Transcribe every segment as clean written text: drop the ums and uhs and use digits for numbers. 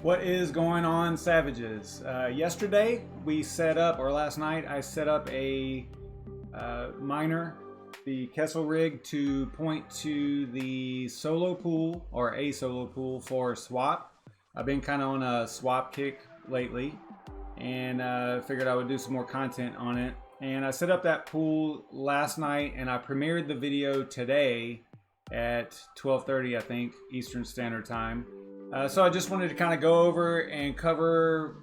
What is going on, Savages? Yesterday we set up, or last night I set up a miner, the Kessel rig, to point to the solo pool, or a solo pool for swap. I've been kind of on a swap kick lately, and figured I would do some more content on it. And I set up that pool last night, and I premiered the video today at 12:30, I think, Eastern Standard Time. So I just wanted to kind of go over and cover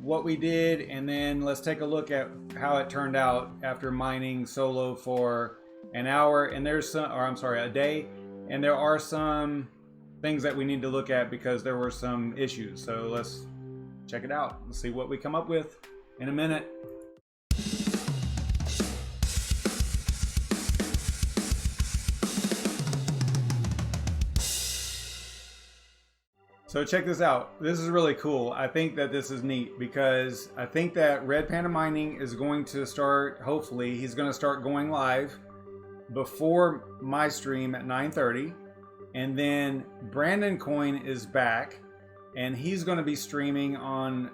what we did, and then let's take a look at how it turned out after mining solo for an hour. And there's some, or I'm sorry, a day. And there are some things that we need to look at because there were some issues. So let's check it out. Let's see what we come up with in a minute. So check this out. This is really cool. I think that this is neat because I think that Red Panda Mining is going to start, hopefully, he's going to start going live before my stream at 9:30. And then Brandon Coin is back, and he's going to be streaming on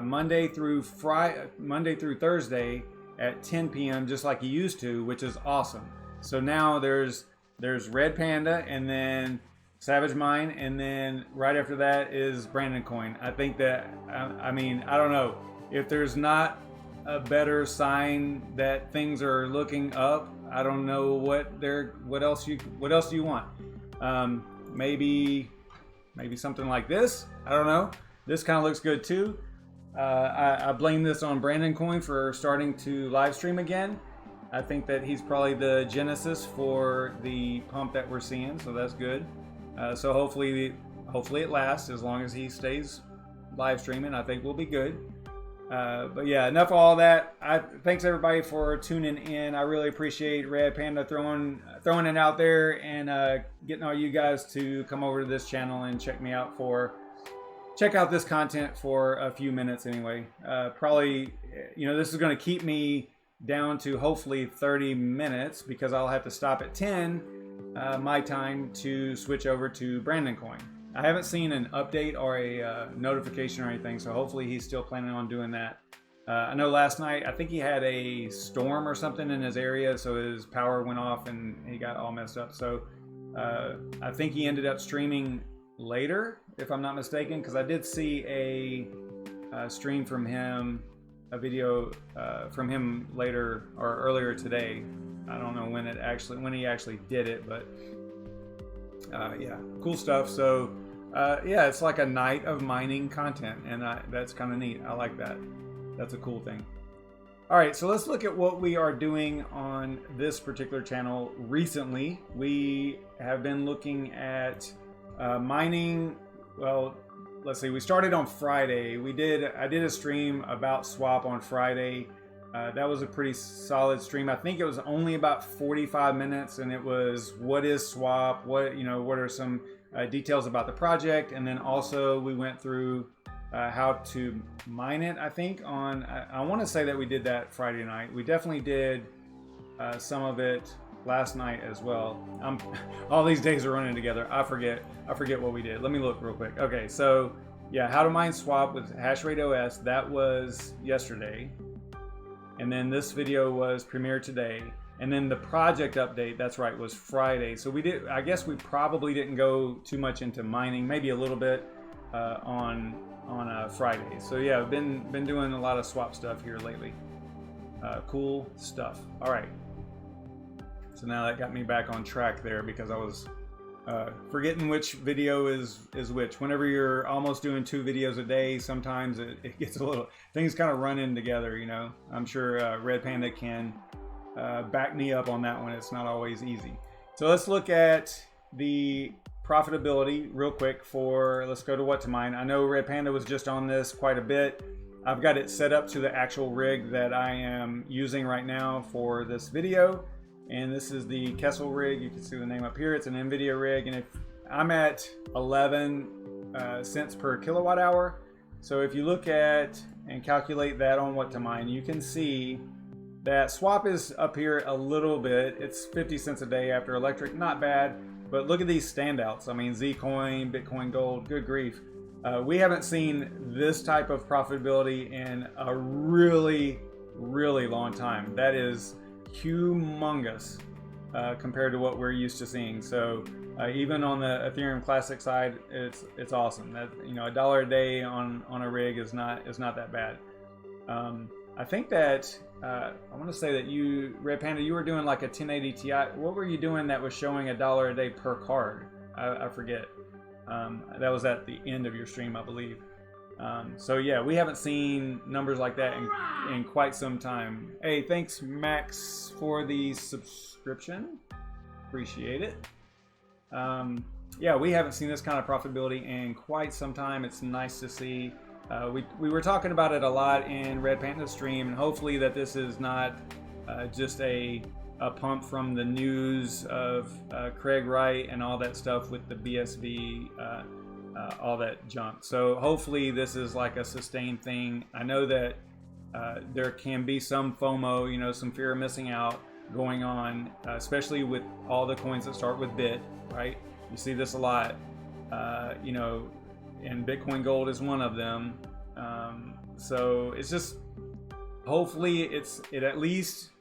Monday through Thursday at 10 p.m. just like he used to, which is awesome. So now there's Red Panda, and then SavageMine, and then right after that is Brandon Coin. I think that, I mean, I don't know if there's not a better sign that things are looking up. I don't know what else do you want? Maybe something like this. I don't know. This kind of looks good too. I blame this on Brandon Coin for starting to live stream again. I think that he's probably the genesis for the pump that we're seeing, so that's good. So hopefully it lasts as long as he stays live streaming. I think we'll be good. But yeah, enough of all that. Thanks everybody for tuning in. I really appreciate Red Panda throwing it out there and getting all you guys to come over to this channel and check out this content for a few minutes anyway. Probably, this is going to keep me down to hopefully 30 minutes because I'll have to stop at 10 my time to switch over to Brandon Coin. I haven't seen an update or a notification or anything, so hopefully he's still planning on doing that. I know last night, I think he had a storm or something in his area, so his power went off and he got all messed up. So I think he ended up streaming later, if I'm not mistaken, because I did see a stream from him, a video from him later or earlier today. I don't know when he actually did it, but yeah, cool stuff. So yeah, it's like a night of mining content, and that's kind of neat. I like that. That's a cool thing. All right, so let's look at what we are doing on this particular channel recently. We have been looking at mining. Well, let's see. We started on Friday. I did a stream about swap on Friday. That was a pretty solid stream. I think it was only about 45 minutes, and it was what is swap, what are some details about the project, and then also we went through how to mine it. I think I want to say that we did that Friday night. We definitely did some of it last night as well. All these days are running together. I forget what we did. Let me look real quick. Okay, so yeah, how to mine swap with Hashrate OS. That was yesterday. And then this video was premiered today. And then the project update, that's right, was Friday. So I guess we probably didn't go too much into mining, maybe a little bit on Friday. So yeah, I've been doing a lot of swap stuff here lately. Cool stuff. All right. So now that got me back on track there because I was forgetting which video is which. Whenever you're almost doing 2 videos a day, sometimes it gets a little, things kind of run in together, I'm sure Red Panda can back me up on that one. It's not always easy. So let's look at the profitability real quick let's go to what to mine. I know Red Panda was just on this quite a bit. I've got it set up to the actual rig that I am using right now for this video. And this is the Kessel rig. You can see the name up here. It's an NVIDIA rig, and if I'm at 11 cents per kilowatt hour. So if you look at and calculate that on what to mine, you can see that swap is up here a little bit. It's 50 cents a day after electric, not bad. But look at these standouts. I mean, Zcoin, Bitcoin Gold, good grief. We haven't seen this type of profitability in a really, really long time. That is humongous compared to what we're used to seeing. So even on the Ethereum Classic side, it's awesome. That, you know, $1 a day on a rig is not that bad. I think that I want to say that you, Red Panda, you were doing like a 1080 Ti. What were you doing that was showing $1 a day per card? I forget. That was at the end of your stream, I believe. So yeah, we haven't seen numbers like that in quite some time. Hey, thanks Max for the subscription. Appreciate it. Yeah, we haven't seen this kind of profitability in quite some time. It's nice to see. We were talking about it a lot in Red Panda's stream, and hopefully that this is not just a pump from the news of Craig Wright and all that stuff with the BSV, all that junk. So hopefully this is like a sustained thing. I know that there can be some FOMO, you know, some fear of missing out going on, especially with all the coins that start with bit, right? You see this a lot, you know, and Bitcoin Gold is one of them. So it's just, hopefully it at least,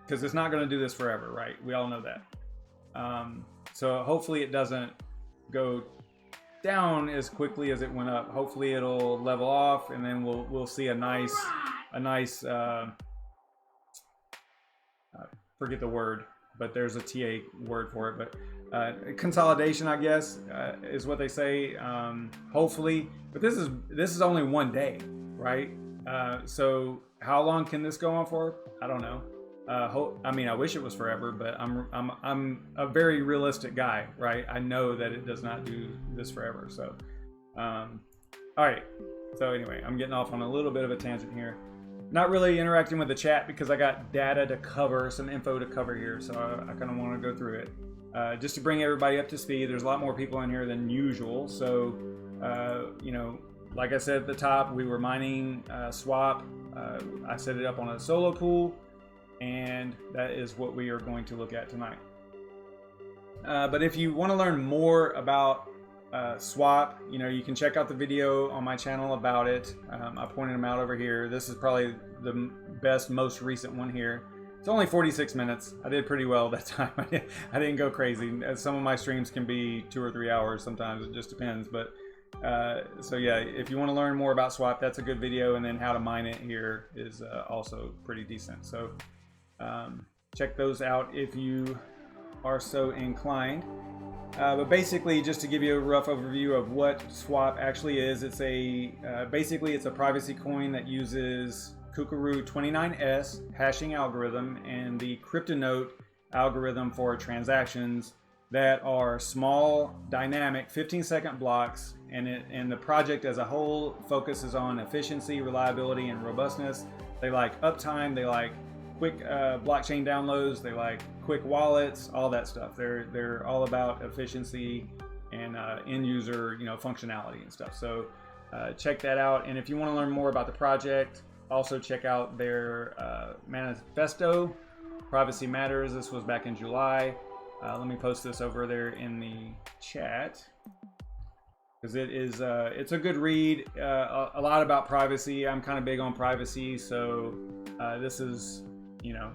because it's not going to do this forever, right? We all know that. So hopefully it doesn't go down as quickly as it went up. Hopefully it'll level off, and then we'll see a nice forget the word, but there's a TA word for it, but consolidation, I guess, is what they say. Hopefully, but this is only one day, right? So how long can this go on for? I don't know. I mean, I wish it was forever, but I'm a very realistic guy, right? I know that it does not do this forever. So, all right. So anyway, I'm getting off on a little bit of a tangent here. Not really interacting with the chat because I got data to cover, some info to cover here. So I kind of want to go through it. Just to bring everybody up to speed, there's a lot more people in here than usual. So, you know, like I said at the top, we were mining Swap. I set it up on a solo pool, and that is what we are going to look at tonight. But if you want to learn more about Swap, you know, you can check out the video on my channel about it. I pointed them out over here. This is probably the best, most recent one here. It's only 46 minutes. I did pretty well that time. I didn't go crazy. Some of my streams can be 2 or 3 hours sometimes. It just depends. But so yeah, if you want to learn more about Swap, that's a good video. And then how to mine it here is also pretty decent. So check those out if you are so inclined. But basically, just to give you a rough overview of what Swap actually is, it's basically it's a privacy coin that uses Kukuru 29S hashing algorithm and the CryptoNote algorithm for transactions that are small, dynamic, 15-second blocks, and the project as a whole focuses on efficiency, reliability, and robustness. They like uptime, they like quick blockchain downloads, they like quick wallets, all that stuff. They're all about efficiency and end user, you know, functionality and stuff. So check that out. And if you want to learn more about the project, also check out their manifesto, Privacy Matters. This was back in July. Let me post this over there in the chat, because it's a good read. A lot about privacy. I'm kind of big on privacy, so this is, you know,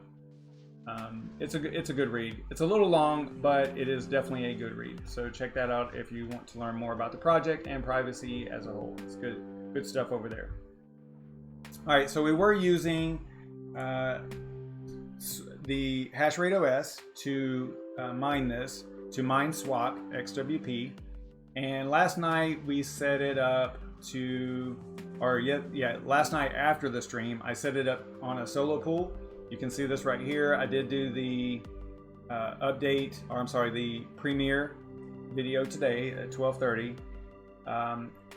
it's a good read. It's a little long, but it is definitely a good read. So check that out if you want to learn more about the project and privacy as a whole. It's good stuff over there. All right, so we were using the Hashrate OS to mine this, to mine Swap XWP, and last night we set it up to, last night after the stream, I set it up on a solo pool. You can see this right here. I did do the the premiere video today at 12:30.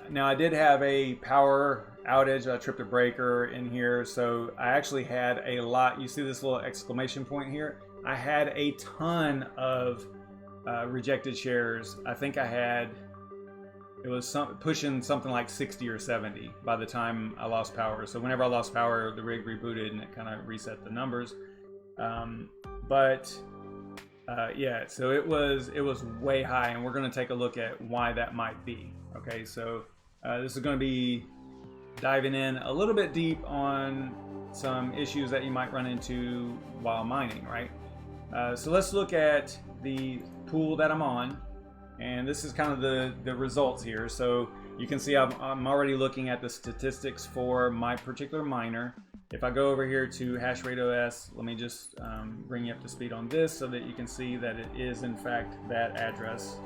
Now I did have a power outage. I tripped a breaker in here, so I actually had a lot. You see this little exclamation point here? I had a ton of rejected shares. I think it was pushing something like 60 or 70 by the time I lost power. So whenever I lost power, the rig rebooted and it kind of reset the numbers. Yeah, so it was way high, and we're going to take a look at why that might be. Okay, so This is going to be diving in a little bit deep on some issues that you might run into while mining, right? So let's look at the pool that I'm on, and this is kind of the results here. So you can see I'm already looking at the statistics for my particular miner. If I go over here to HashRate.os, let me just bring you up to speed on this so that you can see that it is in fact that address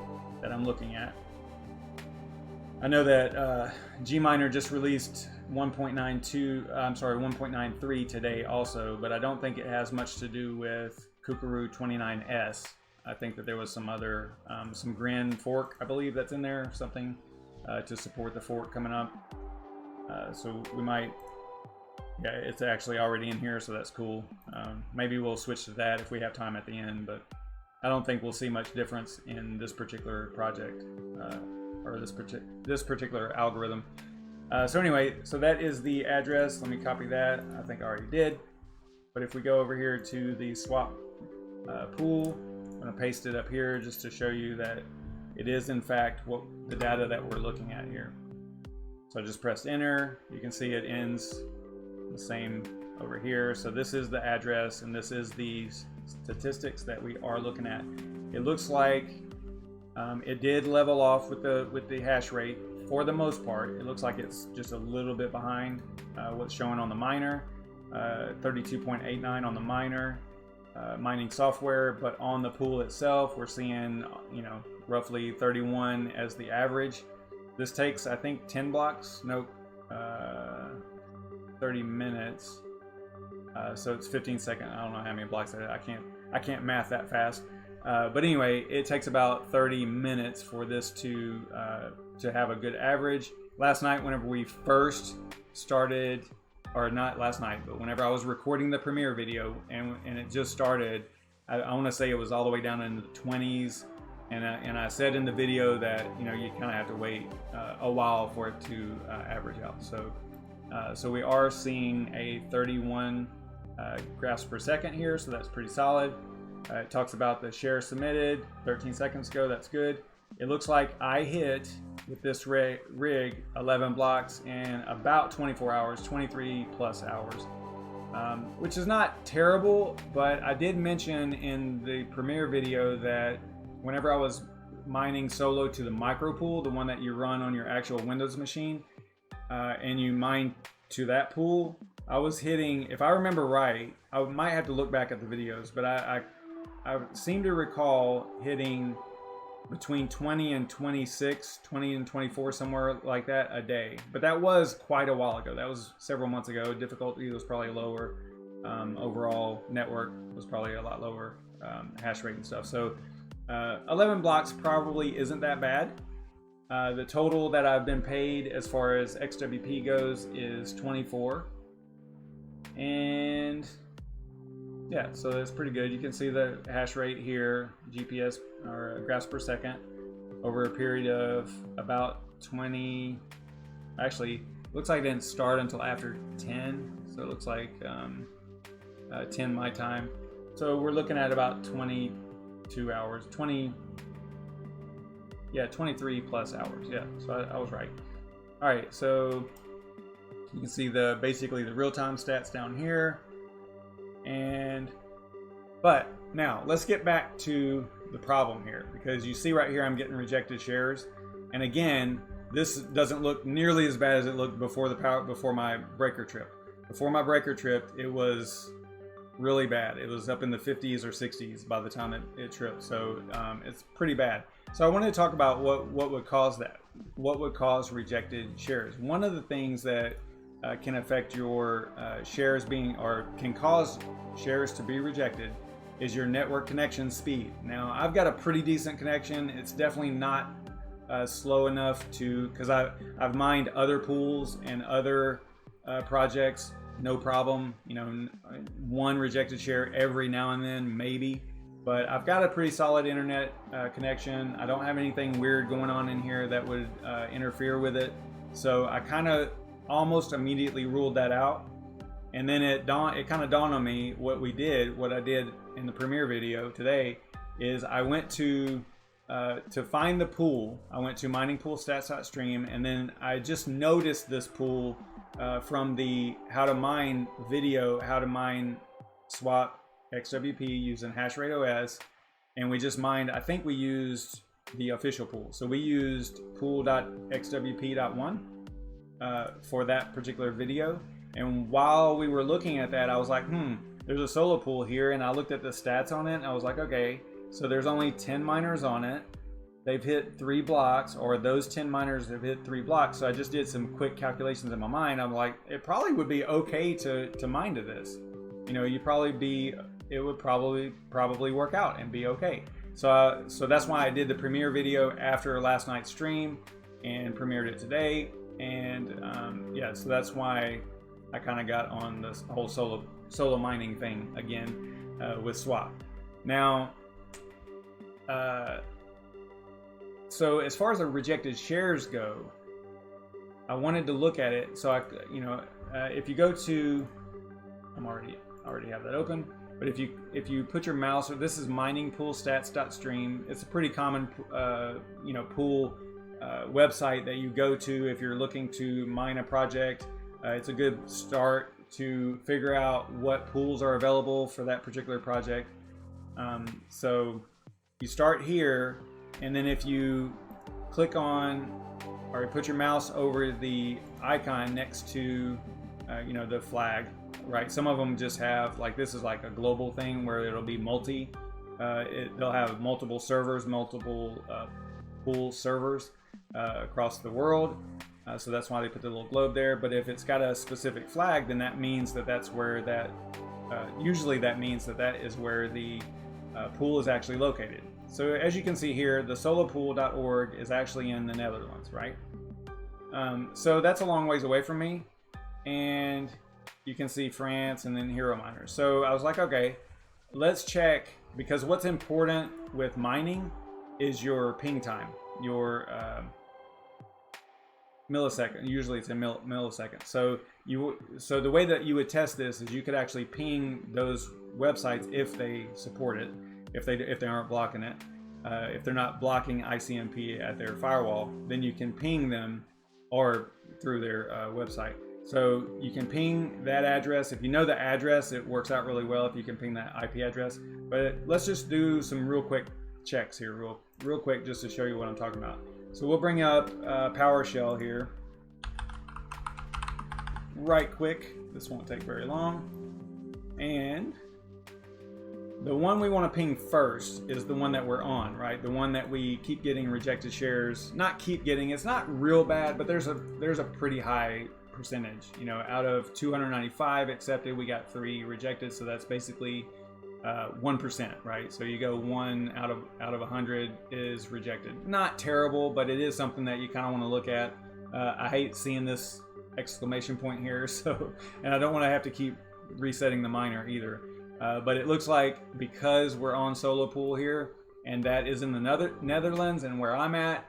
that I'm looking at. I know that Gminer just released 1.93 today also, but I don't think it has much to do with Kukuru 29S. I think that there was some other, some Grin fork, I believe that's in there, something to support the fork coming up. So we might, yeah, it's actually already in here, so that's cool. Maybe we'll switch to that if we have time at the end, but I don't think we'll see much difference in this particular project. Or this particular algorithm. So anyway, so that is the address. Let me copy that. I think I already did. But if we go over here to the swap pool, I'm going to paste it up here just to show you that it is in fact what the data that we're looking at here. So I just pressed enter. You can see it ends the same over here. So this is the address, and this is the statistics that we are looking at. It looks like it did level off with the hash rate for the most part. It looks like it's just a little bit behind what's showing on the miner, 32.89 on the miner mining software, but on the pool itself, we're seeing, you know, roughly 31 as the average. This takes, I think, 10 blocks. Nope, 30 minutes. So it's 15 seconds. I don't know how many blocks that is. I can't math that fast. But anyway, it takes about 30 minutes for this to have a good average. Last night, whenever we first started, or not last night, but whenever I was recording the premiere video and it just started, I want to say it was all the way down into the 20s. And I said in the video that, you know, you kind of have to wait a while for it to average out. So we are seeing a 31 graphs per second here, so that's pretty solid. It talks about the share submitted 13 seconds ago. That's good. It looks like I hit with this rig 11 blocks in about 24 hours, 23 plus hours, which is not terrible, but I did mention in the premiere video that whenever I was mining solo to the micro pool, the one that you run on your actual Windows machine, and you mine to that pool, I was hitting, if I remember right, I might have to look back at the videos, but I seem to recall hitting between 20 and 26, 20 and 24, somewhere like that a day. But that was quite a while ago. That was several months ago. Difficulty was probably lower. Overall network was probably a lot lower, hash rate and stuff. So 11 blocks probably isn't that bad. The total that I've been paid as far as XWP goes is 24. And yeah, so that's pretty good. You can see the hash rate here, GPS or graphs per second, over a period of about 20. Actually, looks like it didn't start until after 10, so it looks like 10 my time. So we're looking at about 22 hours, 23 plus hours. Yeah, so I was right. All right, so you can see basically the real-time stats down here. But now let's get back to the problem here, because you see right here I'm getting rejected shares, and again, this doesn't look nearly as bad as it looked before my breaker trip. Before my breaker trip, it was really bad. It was up in the 50s or 60s by the time it tripped, so it's pretty bad. So I wanted to talk about what would cause that. What would cause rejected shares? One of the things that can affect your shares being, or can cause shares to be rejected, is your network connection speed. Now, I've got a pretty decent connection. It's definitely not slow enough to, because I've mined other pools and other projects, no problem. You know, one rejected share every now and then, maybe. But I've got a pretty solid internet connection. I don't have anything weird going on in here that would interfere with it. So I kind of almost immediately ruled that out. And then it kind of dawned on me what I did in the premiere video today is I went to to find the pool, I went to miningpoolstats.stream, and then I just noticed this pool from the how to mine video, how to mine swap XWP using hashrate OS, and we just mined. I think we used the official pool, so we used pool.xwp.1 for that particular video. And while we were looking at that, I was like, there's a solo pool here, and I looked at the stats on it, and I was like, okay, so there's only 10 miners on it. They've hit 3 blocks, or those 10 miners have hit 3 blocks. So I just did some quick calculations in my mind. I'm like, it probably would be okay to mine to this. You know, it would probably work out and be okay. So that's why I did the premiere video after last night's stream and premiered it today. And yeah, so that's why I kind of got on this whole solo mining thing again with swap. Now, so as far as the rejected shares go, I wanted to look at it. So if you go to, I already have that open. But if you put your mouse, or this is miningpoolstats.stream. It's a pretty common pool website that you go to if you're looking to mine a project. It's a good start to figure out what pools are available for that particular project. So you start here, and then if you click on, or put your mouse over the icon next to the flag, right? Some of them just have, like, this is like a global thing where it'll be multi. They'll have multiple servers, multiple pool servers across the world. So that's why they put the little globe there. But if it's got a specific flag, then that means that's where that, usually that means that is where the pool is actually located. So as you can see here, the solopool.org is actually in the Netherlands, right? So that's a long ways away from me. And you can see France and then Hero Miners. So I was like, okay, let's check, because what's important with mining is your ping time, your millisecond. Usually it's a millisecond. So the way that you would test this is you could actually ping those websites if they support it, if they aren't blocking it. If they're not blocking ICMP at their firewall, then you can ping them or through their website. So you can ping that address. If you know the address, it works out really well if you can ping that IP address. But let's just do some real quick checks here, real quick, just to show you what I'm talking about. So we'll bring up PowerShell here. Right quick. This won't take very long. And the one we want to ping first is the one that we're on, right? The one that we keep getting rejected shares. Not keep getting. It's not real bad, but there's a pretty high percentage. Out of 295 accepted, we got 3 rejected. So that's basically 1%, right? So you go 1 out of 100 is rejected. Not terrible, but it is something that you kind of want to look at. I hate seeing this exclamation point here, and I don't want to have to keep resetting the miner either. But it looks like, because we're on solo pool here, and that is in the Netherlands, and where I'm at,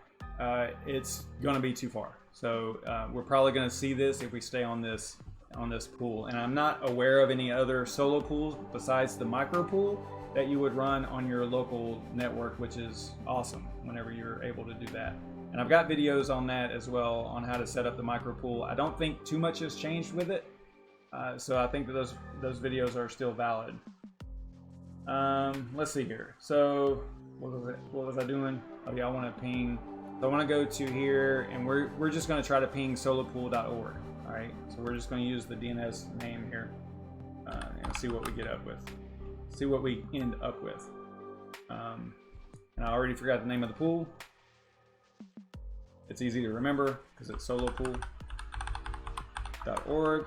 it's going to be too far. So we're probably going to see this if we stay on this pool. And I'm not aware of any other solo pools besides the micro pool that you would run on your local network, which is awesome whenever you're able to do that. And I've got videos on that as well, on how to set up the micro pool. I don't think too much has changed with it. So I think that those videos are still valid. Let's see here. So what was I doing? Oh yeah, I want to ping. So I want to go to here, and we're just going to try to ping solopool.org. All right. So we're just going to use the DNS name here and see what we get up with. See what we end up with. And I already forgot the name of the pool. It's easy to remember because it's solopool.org.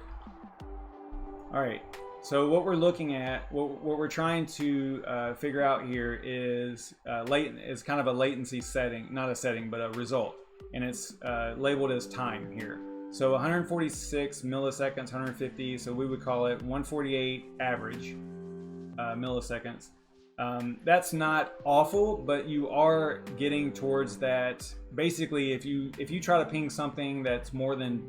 All right, so what we're looking at, what we're trying to figure out here is kind of a latency setting, not a setting, but a result, and it's labeled as time here. So 146 milliseconds, 150, so we would call it 148 average milliseconds. That's not awful, but you are getting towards that. Basically, if you try to ping something that's 200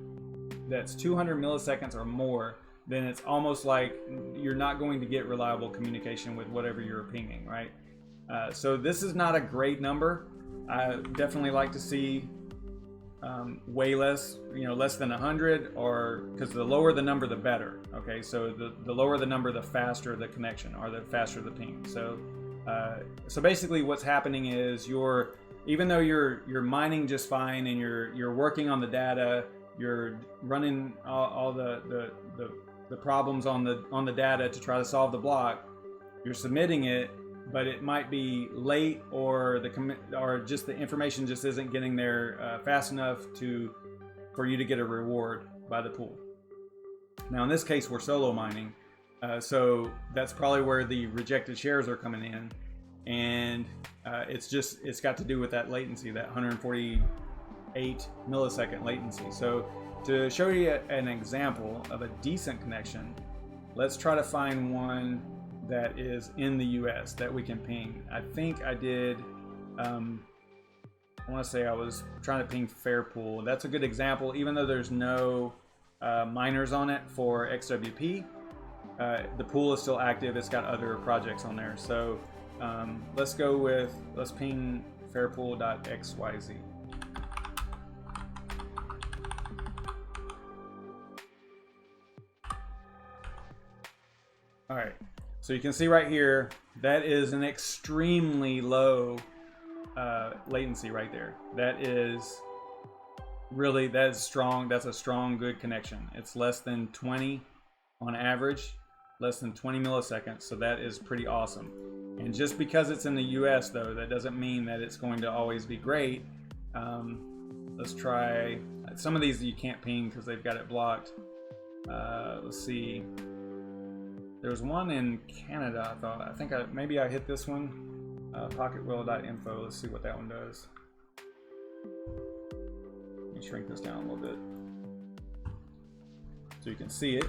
milliseconds or more, then it's almost like you're not going to get reliable communication with whatever you're pinging, right? So this is not a great number. I definitely like to see way less, less than 100, or because the lower the number, the better. Okay, so the lower the number, the faster the connection, or the faster the ping. So basically, what's happening is even though you're mining just fine and you're working on the data, you're running all the problems on the data to try to solve the block. You're submitting it, but it might be late, or just the information just isn't getting there fast enough for you to get a reward by the pool. Now in this case, we're solo mining, so that's probably where the rejected shares are coming in, and it's got to do with that latency, that 148 millisecond latency. So to show you an example of a decent connection, let's try to find one that is in the US that we can ping. I think I did, I want to say I was trying to ping Fairpool. That's a good example, even though there's no miners on it for XWP. The pool is still active. It's got other projects on there. So let's ping fairpool.xyz. All right. So you can see right here, that is an extremely low latency right there. That is strong. That's a strong, good connection. It's less than 20 on average, less than 20 milliseconds. So that is pretty awesome. And just because it's in the US though, that doesn't mean that it's going to always be great. Let's try, some of these you can't ping because they've got it blocked. Let's see. There's one in Canada, I think maybe I hit this one, pocketwheel.info. Let's see what that one does. Let me shrink this down a little bit so you can see it.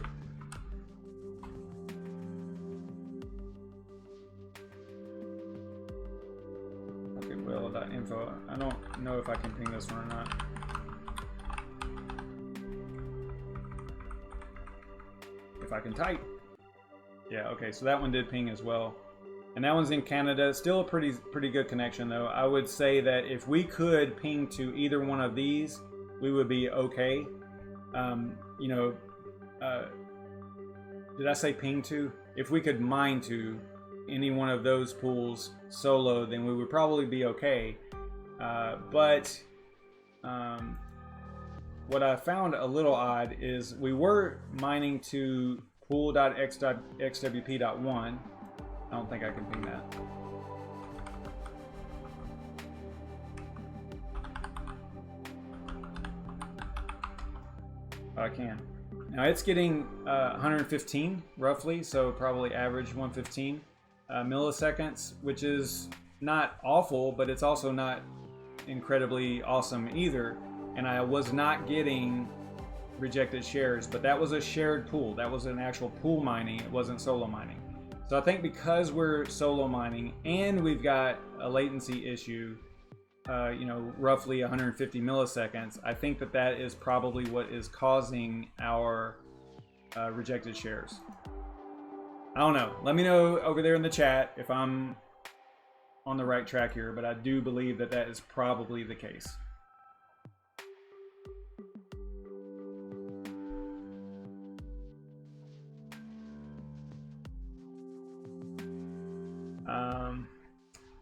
Pocketwheel.info. I don't know if I can ping this one or not. If I can type. Yeah, okay, so that one did ping as well. And that one's in Canada. Still a pretty good connection though. I would say that if we could ping to either one of these, we would be okay. Did I say ping to? If we could mine to any one of those pools solo, then we would probably be okay. But what I found a little odd is we were mining to pool.xwp.1. I don't think I can ping that. I can. Now it's getting 115 roughly, so probably average 115 milliseconds, which is not awful, but it's also not incredibly awesome either. And I was not getting rejected shares, but that was a shared pool. That was an actual pool mining. It wasn't solo mining. So I think because we're solo mining and we've got a latency issue, roughly 150 milliseconds, I think that is probably what is causing our rejected shares. I don't know. Let me know over there in the chat if I'm on the right track here, but I do believe that is probably the case.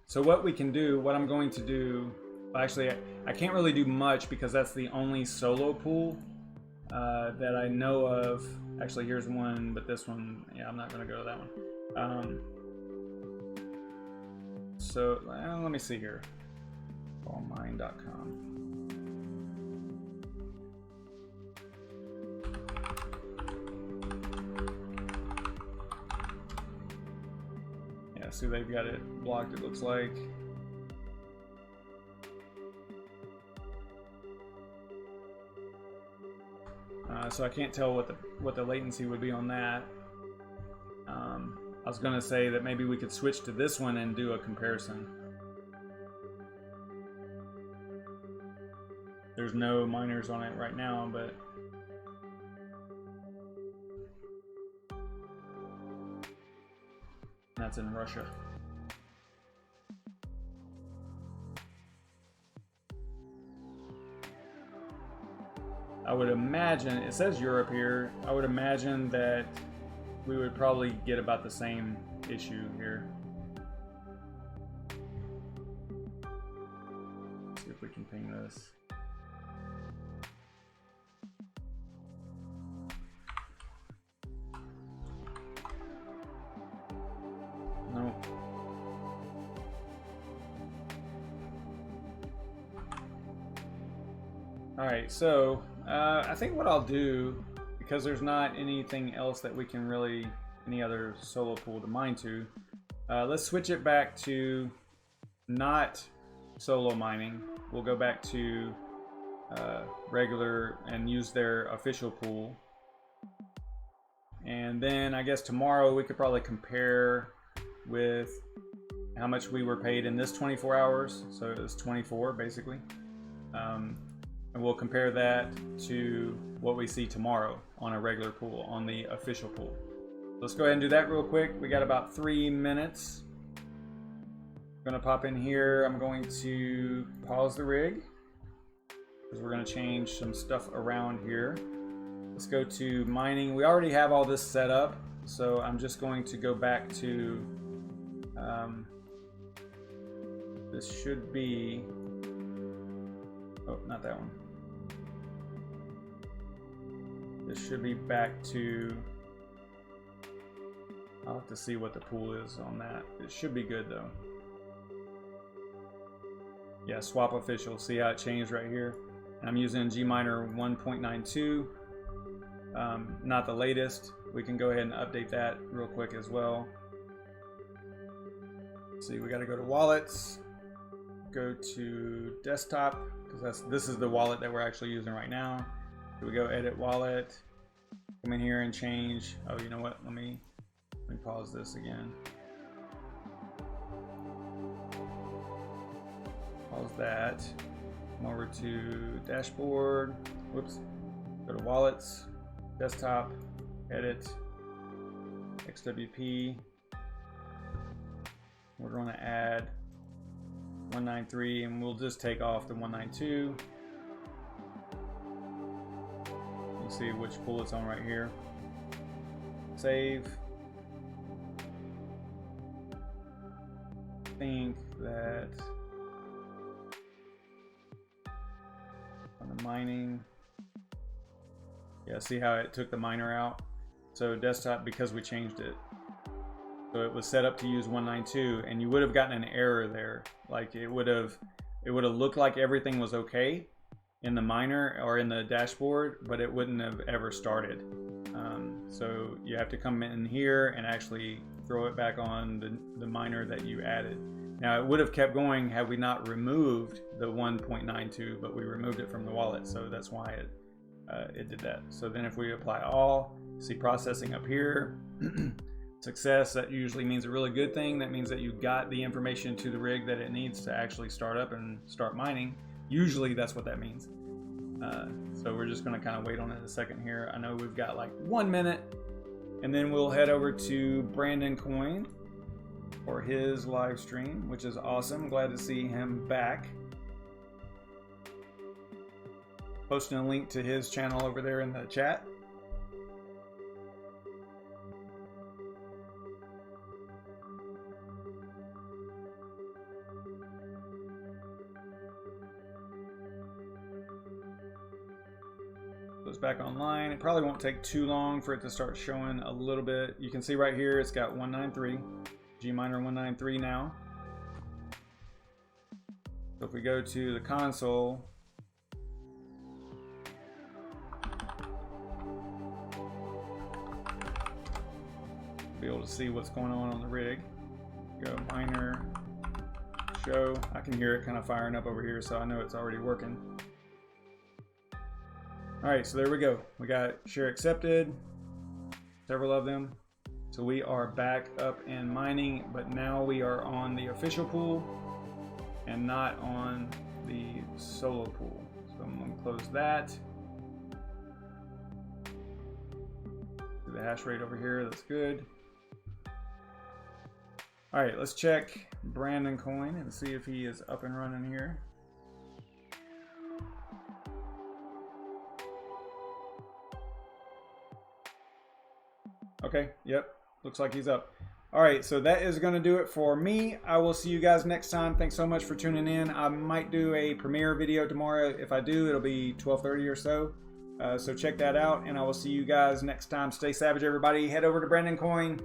So what I'm going to do, actually I can't really do much because that's the only solo pool that I know of. Actually, here's one, but this one, yeah, I'm not going to go to that one. So let me see here. Allmine.com. See, they've got it blocked, it looks like. So I can't tell what the latency would be on that. I was gonna say that maybe we could switch to this one and do a comparison. There's no miners on it right now, but that's in Russia. would imagine, it says Europe here, I would imagine that we would probably get about the same issue here. Let's see if we can ping this. No. Alright, so I think what I'll do, because there's not anything else that we can really, any other solo pool to mine to, let's switch it back to not solo mining. We'll go back to regular and use their official pool. And then I guess tomorrow we could probably compare with how much we were paid in this 24 hours. So it was 24 basically. And we'll compare that to what we see tomorrow on a regular pool, on the official pool. Let's go ahead and do that real quick. We got about 3 minutes. I'm gonna pop in here. I'm going to pause the rig because we're gonna change some stuff around here. Let's go to mining. We already have all this set up, so I'm just going to go back to, this should be, oh, not that one. This should be back to, I'll have to see what the pool is on that. It should be good though. Yeah, swap official, see how it changed right here. And I'm using GMiner 1.92, not the latest. We can go ahead and update that real quick as well. Let's see, we gotta go to wallets, go to desktop, because this is the wallet that we're actually using right now. So we go edit wallet, come in here and change. Oh, you know what? Let me pause this again. Pause that. Come over to dashboard. Whoops. Go to wallets, desktop, edit, XWP. We're going to add 193, and we'll just take off the 192. You see which pool it's on right here. Save. I think that on the mining, yeah, see how it took the miner out? So desktop, because we changed it. So it was set up to use 192, and you would have gotten an error there. Like it would have looked like everything was okay in the miner or in the dashboard, but it wouldn't have ever started. So you have to come in here and actually throw it back on the miner that you added. Now it would have kept going had we not removed the 1.92, but we removed it from the wallet, so that's why it did that. So then if we apply all, see processing up here, success, that usually means a really good thing. That means that you got the information to the rig that it needs to actually start up and start mining. Usually that's what that means. So we're just going to kind of wait on it a second here. I know we've got like 1 minute, and then we'll head over to Brandon Coin for his live stream, which is awesome. Glad to see him back. Posting a link to his channel over there in the chat. Goes back online. It probably won't take too long for it to start showing a little bit. You can see right here it's got 193, GMiner 193 now. So if we go to the console, be able to see what's going on the rig. Go miner, show. I can hear it kind of firing up over here, so I know it's already working. All right, so there we go. We got share accepted, several of them. So we are back up in mining, but now we are on the official pool and not on the solo pool. So I'm gonna close that. Do the hash rate over here, that's good. All right, let's check Brandon Coin and see if he is up and running here. Okay, yep. Looks like he's up. All right, so that is going to do it for me. I will see you guys next time. Thanks so much for tuning in. I might do a premiere video tomorrow. If I do, it'll be 12:30 or so. So check that out, and I will see you guys next time. Stay savage, everybody. Head over to Brandon Coin.